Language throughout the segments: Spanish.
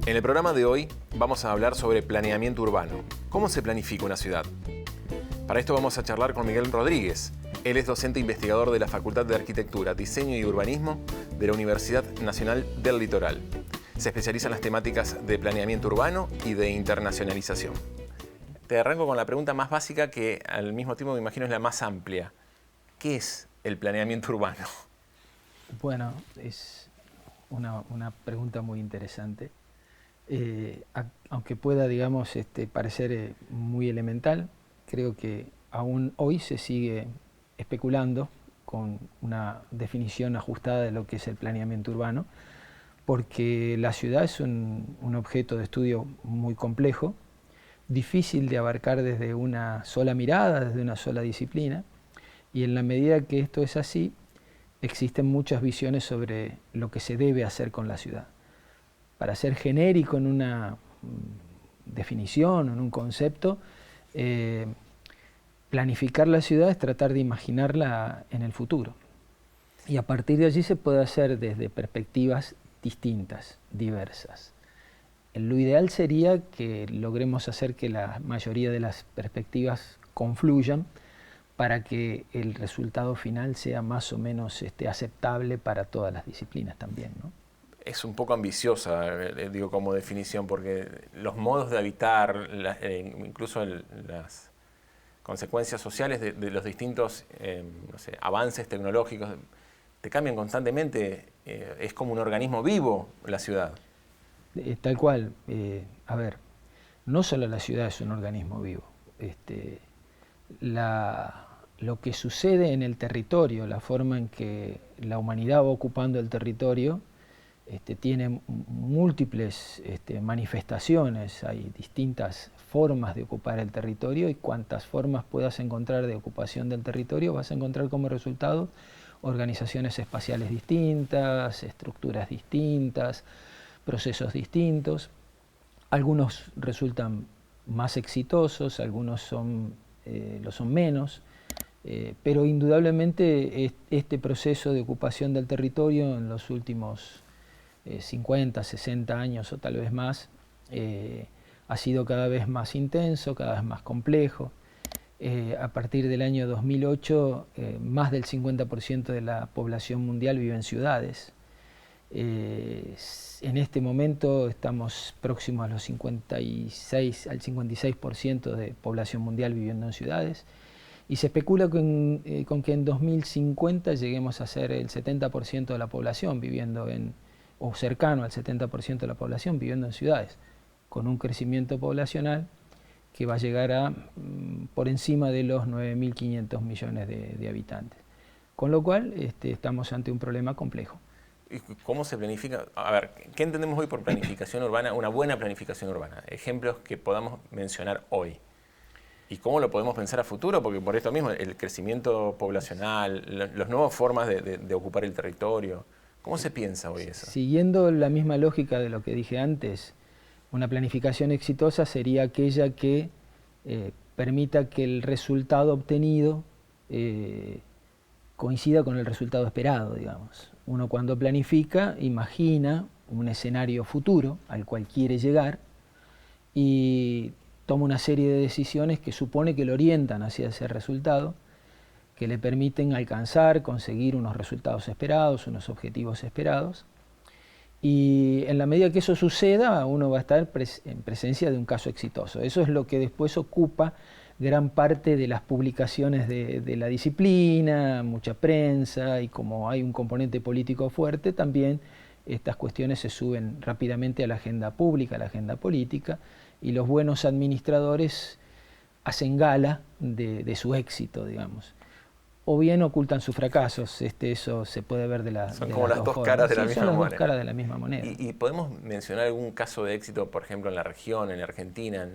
En el programa de hoy vamos a hablar sobre planeamiento urbano. ¿Cómo se planifica una ciudad? Para esto vamos a charlar con Miguel Rodríguez. Él es docente investigador de la Facultad de Arquitectura, Diseño y Urbanismo de la Universidad Nacional del Litoral. Se especializa en las temáticas de planeamiento urbano y de internacionalización. Te arranco con la pregunta más básica que al mismo tiempo me imagino es la más amplia. ¿Qué es el planeamiento urbano? Bueno, es una pregunta muy interesante. Aunque pueda, digamos, parecer muy elemental, creo que aún hoy se sigue especulando con una definición ajustada de lo que es el planeamiento urbano, porque la ciudad es un objeto de estudio muy complejo, difícil de abarcar desde una sola mirada, desde una sola disciplina, y en la medida que esto es así, existen muchas visiones sobre lo que se debe hacer con la ciudad. Para ser genérico en una definición, en un concepto, planificar la ciudad es tratar de imaginarla en el futuro. Y a partir de allí se puede hacer desde perspectivas distintas, diversas. Lo ideal sería que logremos hacer que la mayoría de las perspectivas confluyan para que el resultado final sea más o menos aceptable para todas las disciplinas también, ¿no? Es un poco ambiciosa, digo, como definición, porque los modos de habitar, incluso las consecuencias sociales de los distintos no sé, avances tecnológicos, te cambian constantemente. Es como un organismo vivo la ciudad. Tal cual. A ver, no solo la ciudad es un organismo vivo. Lo que sucede en el territorio, la forma en que la humanidad va ocupando el territorio, tiene múltiples manifestaciones, hay distintas formas de ocupar el territorio y cuantas formas puedas encontrar de ocupación del territorio vas a encontrar como resultado organizaciones espaciales distintas, estructuras distintas, procesos distintos. Algunos resultan más exitosos, algunos lo son menos, pero indudablemente este proceso de ocupación del territorio en los últimos 50, 60 años o tal vez más, ha sido cada vez más intenso, cada vez más complejo. A partir del año 2008, más del 50% de la población mundial vive en ciudades. En este momento estamos próximos a los al 56% de población mundial viviendo en ciudades. Y se especula con que en 2050 lleguemos a ser el 70% de la población viviendo o cercano al 70% de la población viviendo en ciudades, con un crecimiento poblacional que va a llegar a por encima de los 9.500 millones de habitantes. Con lo cual estamos ante un problema complejo. ¿Y cómo se planifica? A ver, ¿qué entendemos hoy por planificación urbana? Una buena planificación urbana. Ejemplos que podamos mencionar hoy. ¿Y cómo lo podemos pensar a futuro? Porque por esto mismo, el crecimiento poblacional, las nuevas formas de ocupar el territorio. ¿Cómo se piensa hoy eso? Siguiendo la misma lógica de lo que dije antes, una planificación exitosa sería aquella que permita que el resultado obtenido coincida con el resultado esperado, digamos. Uno cuando planifica, imagina un escenario futuro al cual quiere llegar y toma una serie de decisiones que supone que lo orientan hacia ese resultado, que le permiten alcanzar, conseguir unos resultados esperados, unos objetivos esperados. Y en la medida que eso suceda, uno va a estar en presencia de un caso exitoso. Eso es lo que después ocupa gran parte de las publicaciones de la disciplina, mucha prensa, y como hay un componente político fuerte, también estas cuestiones se suben rápidamente a la agenda pública, a la agenda política, y los buenos administradores hacen gala de su éxito, digamos. O bien ocultan sus fracasos, eso se puede ver de las Son como las dos caras de la misma moneda. Son las dos caras de la misma moneda. ¿Y podemos mencionar algún caso de éxito, por ejemplo, en la región, en Argentina?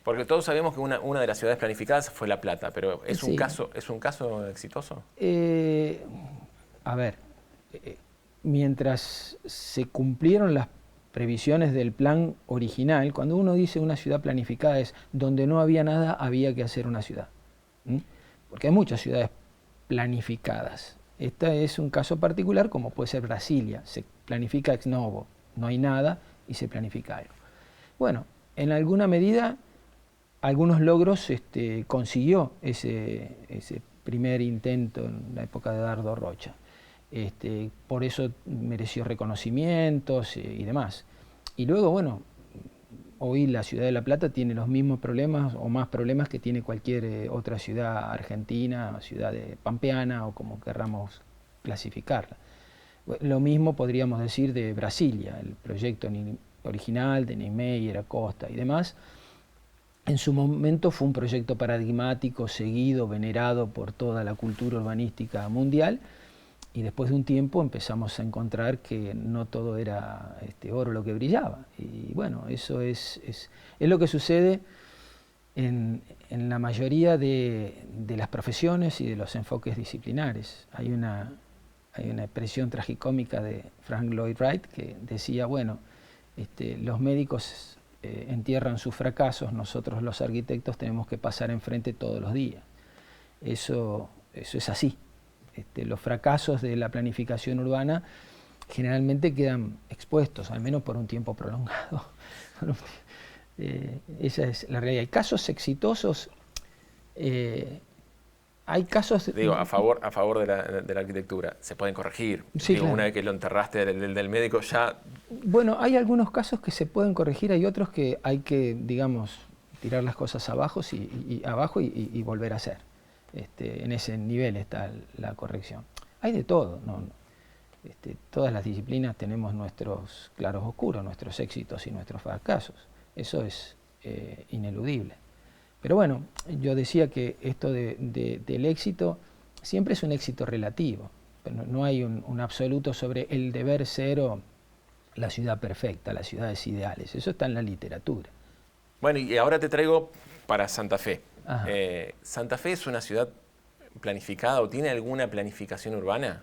Porque todos sabemos que una de las ciudades planificadas fue La Plata, pero ¿es un caso exitoso? A ver, mientras se cumplieron las previsiones del plan original, cuando uno dice una ciudad planificada es donde no había nada, había que hacer una ciudad. Porque hay muchas ciudades planificadas. Esta es un caso particular como puede ser Brasilia, se planifica ex novo, no hay nada y se planifica algo. Bueno, en alguna medida, algunos logros consiguió ese primer intento en la época de Dardo Rocha. Por eso mereció reconocimientos y demás. Y luego, bueno, hoy la ciudad de La Plata tiene los mismos problemas o más problemas que tiene cualquier otra ciudad argentina, ciudad pampeana o como querramos clasificarla. Lo mismo podríamos decir de Brasilia, el proyecto original de Niemeyer, Acosta y demás. En su momento fue un proyecto paradigmático, seguido, venerado por toda la cultura urbanística mundial, y después de un tiempo empezamos a encontrar que no todo era oro lo que brillaba. Y bueno, eso es lo que sucede en la mayoría de las profesiones y de los enfoques disciplinares. Hay una expresión tragicómica de Frank Lloyd Wright que decía, bueno, los médicos entierran sus fracasos, nosotros los arquitectos tenemos que pasar enfrente todos los días. Eso es así. Los fracasos de la planificación urbana generalmente quedan expuestos, al menos por un tiempo prolongado. Esa es la realidad. Hay casos exitosos, hay casos... Digo, a favor de la arquitectura, se pueden corregir. Sí, Digo, claro. Una vez que lo enterraste del médico ya... Bueno, hay algunos casos que se pueden corregir, hay otros que hay que, digamos, tirar las cosas abajo y volver a hacer. En ese nivel está la corrección. Hay de todo, ¿no? Todas las disciplinas tenemos nuestros claros oscuros, nuestros éxitos y nuestros fracasos. Eso es ineludible. Pero bueno, yo decía que esto del éxito siempre es un éxito relativo. Pero no hay un absoluto sobre el deber ser o la ciudad perfecta, las ciudades ideales. Eso está en la literatura. Bueno, y ahora te traigo para Santa Fe. Ajá. ¿Santa Fe es una ciudad planificada o tiene alguna planificación urbana?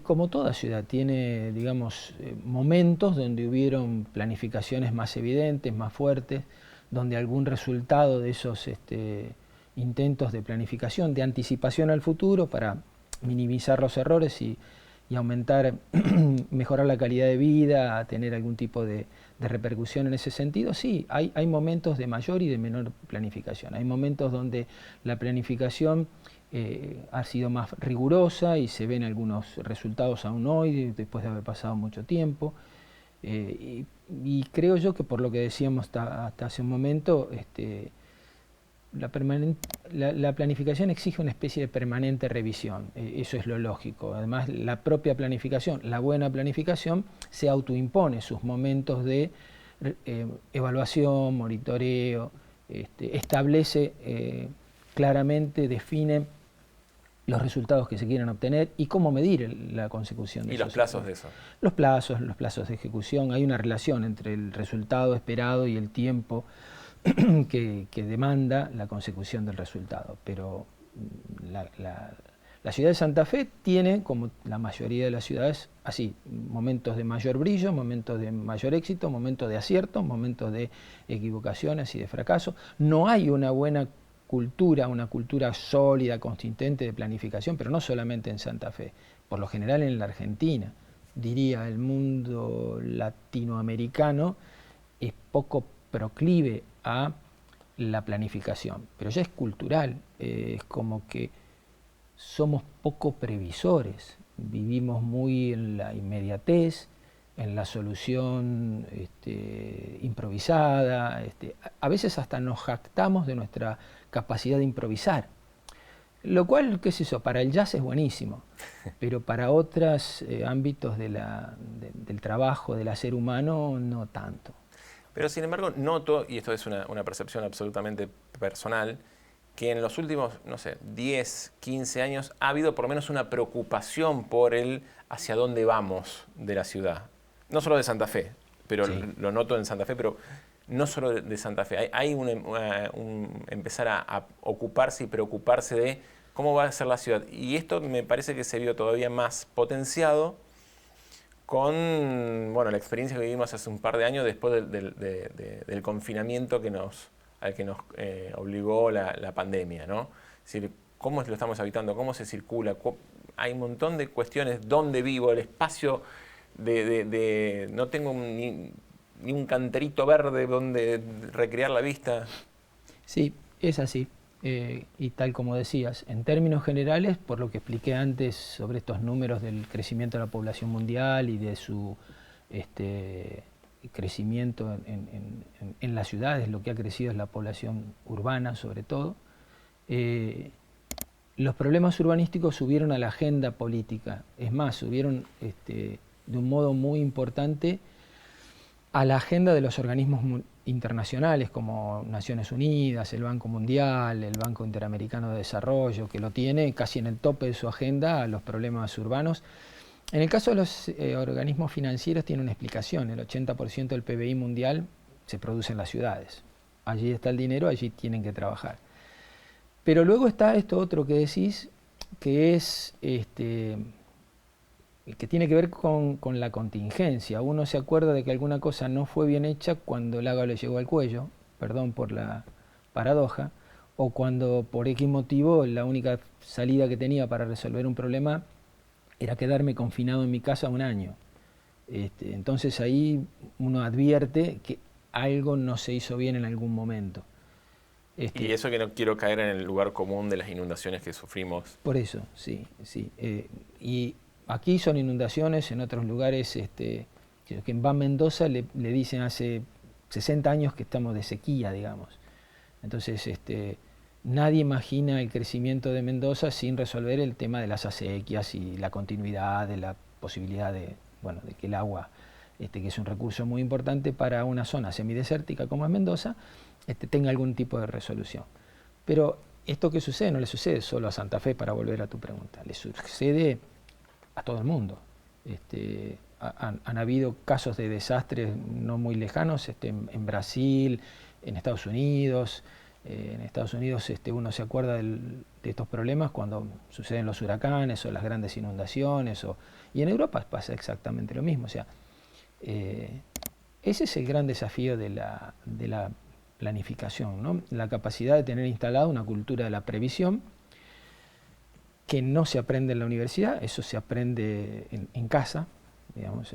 Como toda ciudad, tiene, digamos, momentos donde hubieron planificaciones más evidentes, más fuertes, donde algún resultado de esos intentos de planificación, de anticipación al futuro para minimizar los errores y aumentar, mejorar la calidad de vida, tener algún tipo de repercusión en ese sentido, sí, hay momentos de mayor y de menor planificación. Hay momentos donde la planificación ha sido más rigurosa y se ven algunos resultados aún hoy, después de haber pasado mucho tiempo. Y creo yo que por lo que decíamos hasta hace un momento, la planificación exige una especie de permanente revisión, eso es lo lógico. Además, la propia planificación, la buena planificación, se autoimpone sus momentos de evaluación, monitoreo, establece claramente, define los resultados que se quieren obtener y cómo medir la consecución de ¿Y esos los plazos de eso? Los plazos de ejecución. Hay una relación entre el resultado esperado y el tiempo que demanda la consecución del resultado. Pero la ciudad de Santa Fe tiene, como la mayoría de las ciudades, así, momentos de mayor brillo, momentos de mayor éxito, momentos de acierto, momentos de equivocaciones y de fracaso. No hay una buena cultura, una cultura sólida, consistente de planificación, pero no solamente en Santa Fe, por lo general en la Argentina. Diría, el mundo latinoamericano es poco proclive a la planificación, pero ya es cultural, es como que somos poco previsores, vivimos muy en la inmediatez, en la solución improvisada, a veces hasta nos jactamos de nuestra capacidad de improvisar, lo cual, qué es eso, para el jazz es buenísimo, pero para otros ámbitos del trabajo, del hacer humano, no tanto. Pero sin embargo, noto, y esto es una percepción absolutamente personal, que en los últimos, no sé, 10, 15 años ha habido por lo menos una preocupación por el hacia dónde vamos de la ciudad. No solo de Santa Fe, pero sí, lo noto en Santa Fe, pero no solo de Santa Fe. Hay un empezar a ocuparse y preocuparse de cómo va a ser la ciudad. Y esto me parece que se vio todavía más potenciado con la experiencia que vivimos hace un par de años después del confinamiento al que nos obligó la pandemia, ¿no? Es decir, cómo lo estamos habitando, cómo se circula, hay un montón de cuestiones, dónde vivo, el espacio no tengo ni un canterito verde donde recrear la vista. Sí, es así. Y tal como decías, en términos generales, por lo que expliqué antes sobre estos números del crecimiento de la población mundial y de su crecimiento en las ciudades, lo que ha crecido es la población urbana sobre todo, los problemas urbanísticos subieron a la agenda política. Es más, subieron de un modo muy importante a la agenda de los organismos internacionales como Naciones Unidas, el Banco Mundial, el Banco Interamericano de Desarrollo, que lo tiene casi en el tope de su agenda a los problemas urbanos. En el caso de los organismos financieros tiene una explicación: el 80% del PBI mundial se produce en las ciudades. Allí está el dinero, allí tienen que trabajar. Pero luego está esto otro que decís, que es que tiene que ver con la contingencia. Uno se acuerda de que alguna cosa no fue bien hecha cuando el agua le llegó al cuello, perdón por la paradoja, o cuando por X motivo la única salida que tenía para resolver un problema era quedarme confinado en mi casa un año. Entonces ahí uno advierte que algo no se hizo bien en algún momento. Y eso que no quiero caer en el lugar común de las inundaciones que sufrimos. Por eso, sí, sí. Y aquí son inundaciones, en otros lugares, que en Van Mendoza le dicen hace 60 años que estamos de sequía, digamos. Entonces, nadie imagina el crecimiento de Mendoza sin resolver el tema de las acequias y la continuidad, de la posibilidad de que el agua, que es un recurso muy importante para una zona semidesértica como es Mendoza, tenga algún tipo de resolución. Pero esto que sucede no le sucede solo a Santa Fe, para volver a tu pregunta, le sucede a todo el mundo. Han habido casos de desastres no muy lejanos en Brasil, en Estados Unidos. En Estados Unidos uno se acuerda de estos problemas cuando suceden los huracanes o las grandes inundaciones, y en Europa pasa exactamente lo mismo. O sea, ese es el gran desafío de la planificación, ¿no? La capacidad de tener instalada una cultura de la previsión que no se aprende en la universidad, eso se aprende en casa, digamos,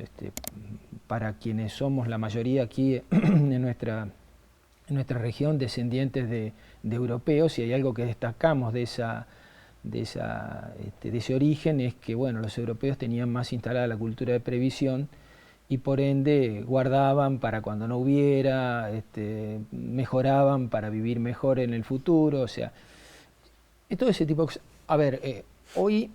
para quienes somos la mayoría aquí en nuestra región descendientes de europeos, y hay algo que destacamos de ese origen, es que los europeos tenían más instalada la cultura de previsión y por ende guardaban para cuando no hubiera, mejoraban para vivir mejor en el futuro. O sea, todo ese tipo de cosas. A ver, hoy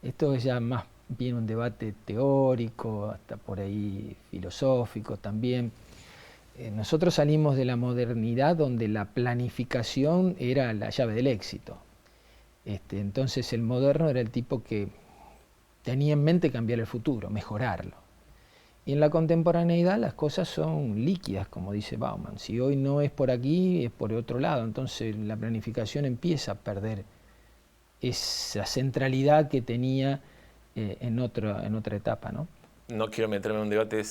esto es ya más bien un debate teórico, hasta por ahí filosófico también. Nosotros salimos de la modernidad donde la planificación era la llave del éxito. Entonces el moderno era el tipo que tenía en mente cambiar el futuro, mejorarlo. Y en la contemporaneidad las cosas son líquidas, como dice Bauman. Si hoy no es por aquí, es por otro lado. Entonces la planificación empieza a perder esa centralidad que tenía en otra etapa, ¿no? No quiero meterme en un debate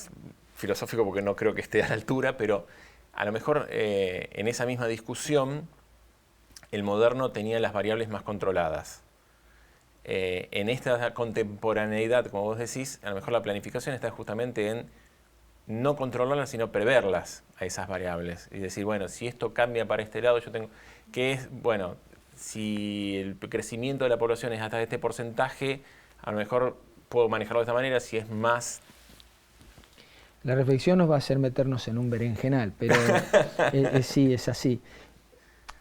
filosófico porque no creo que esté a la altura, pero a lo mejor en esa misma discusión el moderno tenía las variables más controladas. En esta contemporaneidad, como vos decís, a lo mejor la planificación está justamente en no controlarlas, sino preverlas a esas variables. Y decir, bueno, si esto cambia para este lado, yo tengo que si el crecimiento de la población es hasta este porcentaje, a lo mejor puedo manejarlo de esta manera. Si es más... La reflexión nos va a hacer meternos en un berenjenal, pero sí, es así.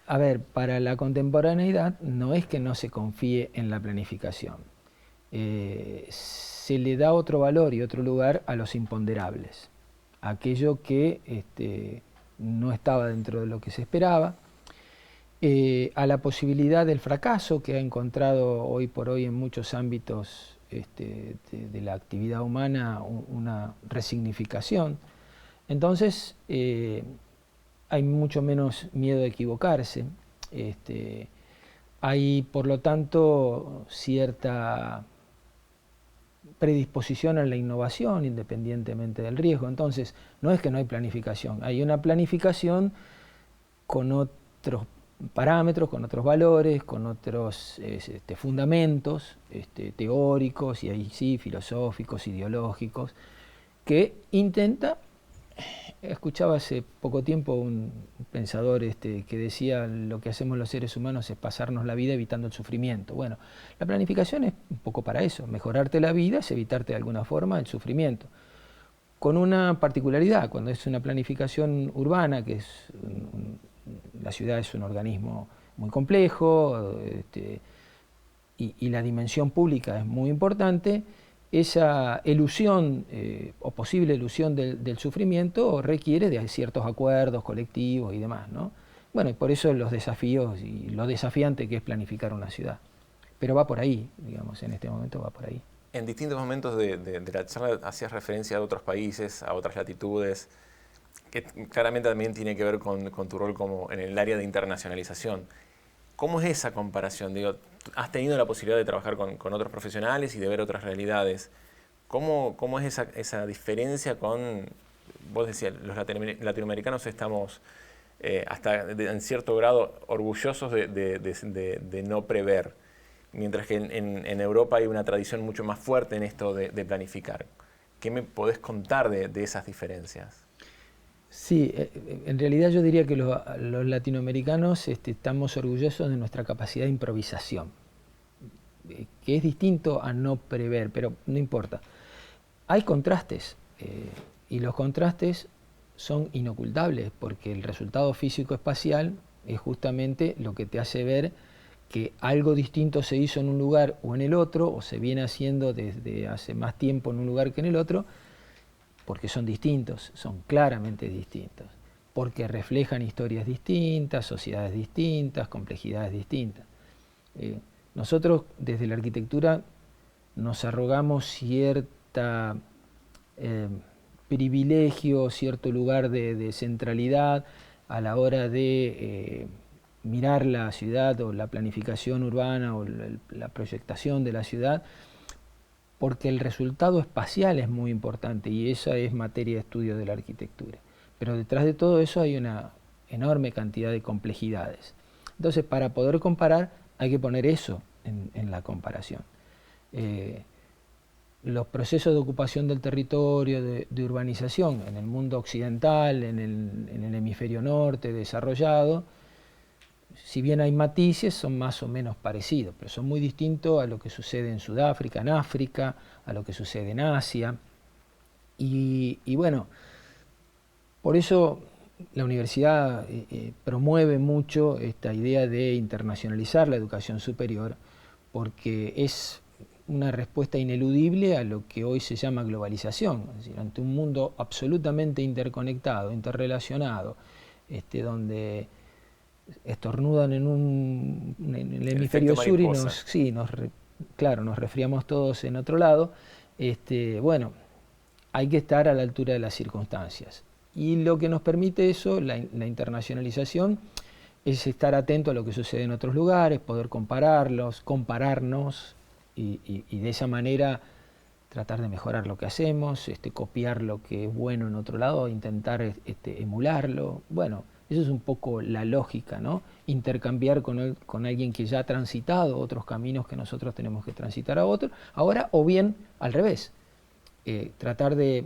A ver, para la contemporaneidad no es que no se confíe en la planificación. Se le da otro valor y otro lugar a los imponderables, aquello que no estaba dentro de lo que se esperaba, a la posibilidad del fracaso que ha encontrado hoy por hoy en muchos ámbitos de la actividad humana una resignificación. Entonces, hay mucho menos miedo de equivocarse, hay por lo tanto cierta predisposición a la innovación independientemente del riesgo. Entonces no es que no hay planificación, hay una planificación con otros parámetros, con otros valores, con otros fundamentos teóricos y ahí sí, filosóficos, ideológicos, que intenta. Escuchaba hace poco tiempo un pensador que decía lo que hacemos los seres humanos es pasarnos la vida evitando el sufrimiento. Bueno, la planificación es un poco para eso, mejorarte la vida es evitarte de alguna forma el sufrimiento. Con una particularidad, cuando es una planificación urbana, que es la ciudad es un organismo muy complejo y la dimensión pública es muy importante, esa elusión o posible elusión del sufrimiento requiere de ciertos acuerdos colectivos y demás, ¿no? Bueno, y por eso los desafíos y lo desafiante que es planificar una ciudad. Pero va por ahí, digamos, en este momento va por ahí. En distintos momentos de la charla hacías referencia a otros países, a otras latitudes, que claramente también tiene que ver con tu rol como en el área de internacionalización. ¿Cómo es esa comparación? Digo, has tenido la posibilidad de trabajar con otros profesionales y de ver otras realidades. ¿Cómo es esa diferencia con, vos decías, los latinoamericanos estamos hasta en cierto grado orgullosos de no prever, mientras que en Europa hay una tradición mucho más fuerte en esto de planificar? ¿Qué me podés contar de esas diferencias? Sí, en realidad yo diría que los latinoamericanos estamos orgullosos de nuestra capacidad de improvisación, que es distinto a no prever, pero no importa. Hay contrastes y los contrastes son inocultables porque el resultado físico-espacial es justamente lo que te hace ver que algo distinto se hizo en un lugar o en el otro, o se viene haciendo desde hace más tiempo en un lugar que en el otro, porque son distintos, son claramente distintos, porque reflejan historias distintas, sociedades distintas, complejidades distintas. Nosotros desde la arquitectura nos arrogamos cierta privilegio, cierto lugar de centralidad a la hora de mirar la ciudad o la planificación urbana o la proyectación de la ciudad, porque el resultado espacial es muy importante y esa es materia de estudio de la arquitectura. Pero detrás de todo eso hay una enorme cantidad de complejidades. Entonces, para poder comparar, hay que poner eso en la comparación. Los procesos de ocupación del territorio, de urbanización en el mundo occidental, en el hemisferio norte desarrollado, si bien hay matices, son más o menos parecidos, pero son muy distintos a lo que sucede en Sudáfrica, en África, a lo que sucede en Asia. Y bueno, por eso la universidad promueve mucho esta idea de internacionalizar la educación superior, porque es una respuesta ineludible a lo que hoy se llama globalización, es decir, ante un mundo absolutamente interconectado, interrelacionado, donde estornudan en el hemisferio sur y nos resfriamos todos en otro lado. Bueno, hay que estar a la altura de las circunstancias. Y lo que nos permite eso, la internacionalización, es estar atento a lo que sucede en otros lugares, poder compararnos y de esa manera tratar de mejorar lo que hacemos, copiar lo que es bueno en otro lado, intentar emularlo. Bueno, eso es un poco la lógica, ¿no? Intercambiar con alguien que ya ha transitado otros caminos que nosotros tenemos que transitar ahora, o bien al revés, tratar de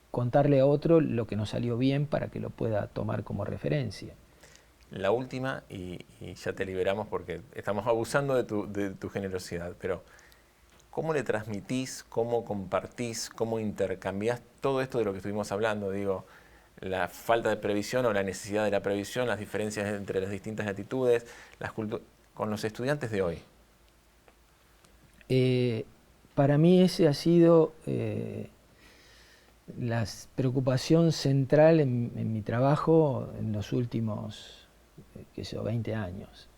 contarle a otro lo que nos salió bien para que lo pueda tomar como referencia. La última, y ya te liberamos porque estamos abusando de tu generosidad, pero ¿cómo le transmitís, cómo compartís, cómo intercambiás todo esto de lo que estuvimos hablando? Digo, la falta de previsión o la necesidad de la previsión, las diferencias entre las distintas latitudes, con los estudiantes de hoy. Para mí ese ha sido la preocupación central en mi trabajo en los últimos 20 años.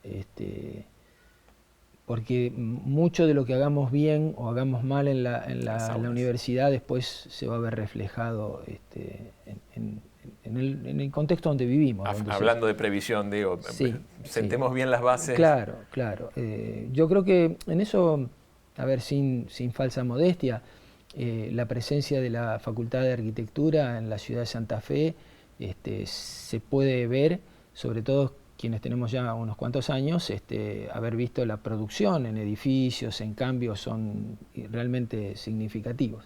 Porque mucho de lo que hagamos bien o hagamos mal en la universidad después se va a ver reflejado en el contexto donde vivimos. Hablando de previsión, digo, sentemos bien las bases. Claro, claro. Yo creo que en eso, a ver, sin falsa modestia, la presencia de la Facultad de Arquitectura en la ciudad de Santa Fe se puede ver, sobre todo quienes tenemos ya unos cuantos años, haber visto la producción en edificios, en cambios, son realmente significativos.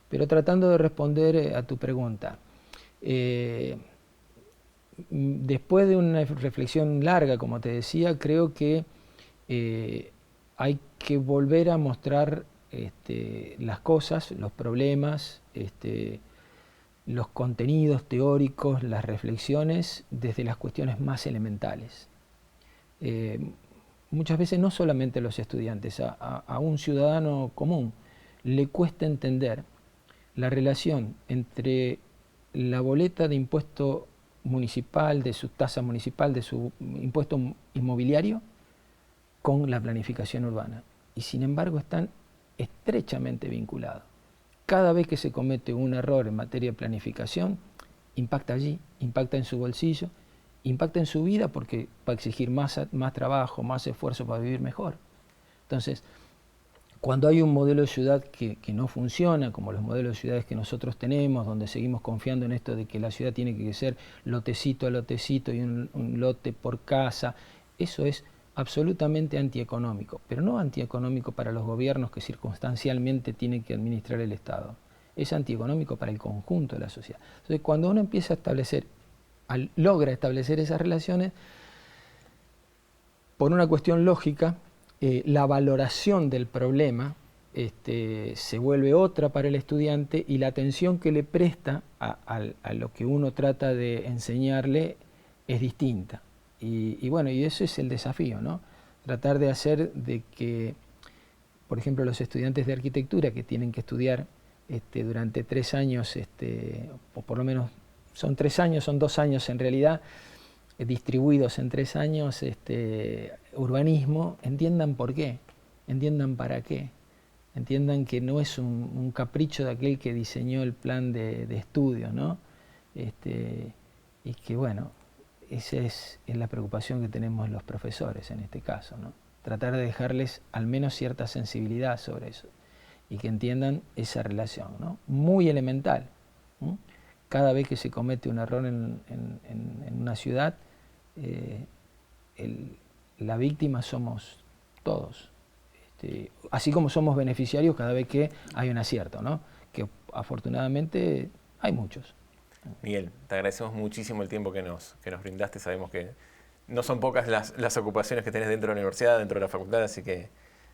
Pero tratando de responder a tu pregunta, después de una reflexión larga, como te decía, creo que hay que volver a mostrar las cosas, los problemas, los contenidos teóricos, las reflexiones desde las cuestiones más elementales. Muchas veces no solamente a los estudiantes, a un ciudadano común le cuesta entender la relación entre la boleta de impuesto municipal, de su tasa municipal, de su impuesto inmobiliario, con la planificación urbana. Y sin embargo están estrechamente vinculados. Cada vez que se comete un error en materia de planificación, impacta allí, impacta en su bolsillo, impacta en su vida porque va a exigir más trabajo, más esfuerzo para vivir mejor. Entonces, cuando hay un modelo de ciudad que no funciona, como los modelos de ciudades que nosotros tenemos, donde seguimos confiando en esto de que la ciudad tiene que ser lotecito a lotecito y un lote por casa, eso es absolutamente antieconómico, pero no antieconómico para los gobiernos que circunstancialmente tienen que administrar el Estado, es antieconómico para el conjunto de la sociedad. Entonces, cuando uno empieza a establecer, logra establecer esas relaciones, por una cuestión lógica, la valoración del problema se vuelve otra para el estudiante y la atención que le presta a lo que uno trata de enseñarle es distinta. Y bueno, y eso es el desafío, ¿no? Tratar de hacer de que, por ejemplo, los estudiantes de arquitectura que tienen que estudiar durante 3 años, o por lo menos son 3 años, son 2 años en realidad, distribuidos en 3 años, urbanismo, entiendan por qué, entiendan para qué, entiendan que no es un capricho de aquel que diseñó el plan de estudio, ¿no? Y que bueno, esa es la preocupación que tenemos los profesores en este caso, ¿no? Tratar de dejarles al menos cierta sensibilidad sobre eso y que entiendan esa relación, ¿no? Muy elemental. Cada vez que se comete un error en una ciudad, la víctima somos todos, así como somos beneficiarios cada vez que hay un acierto, ¿no? Que afortunadamente hay muchos. Miguel, te agradecemos muchísimo el tiempo que nos brindaste. Sabemos que no son pocas las ocupaciones que tenés dentro de la universidad, dentro de la facultad, así que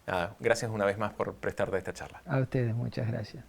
nada, gracias una vez más por prestarte esta charla. A ustedes, muchas gracias.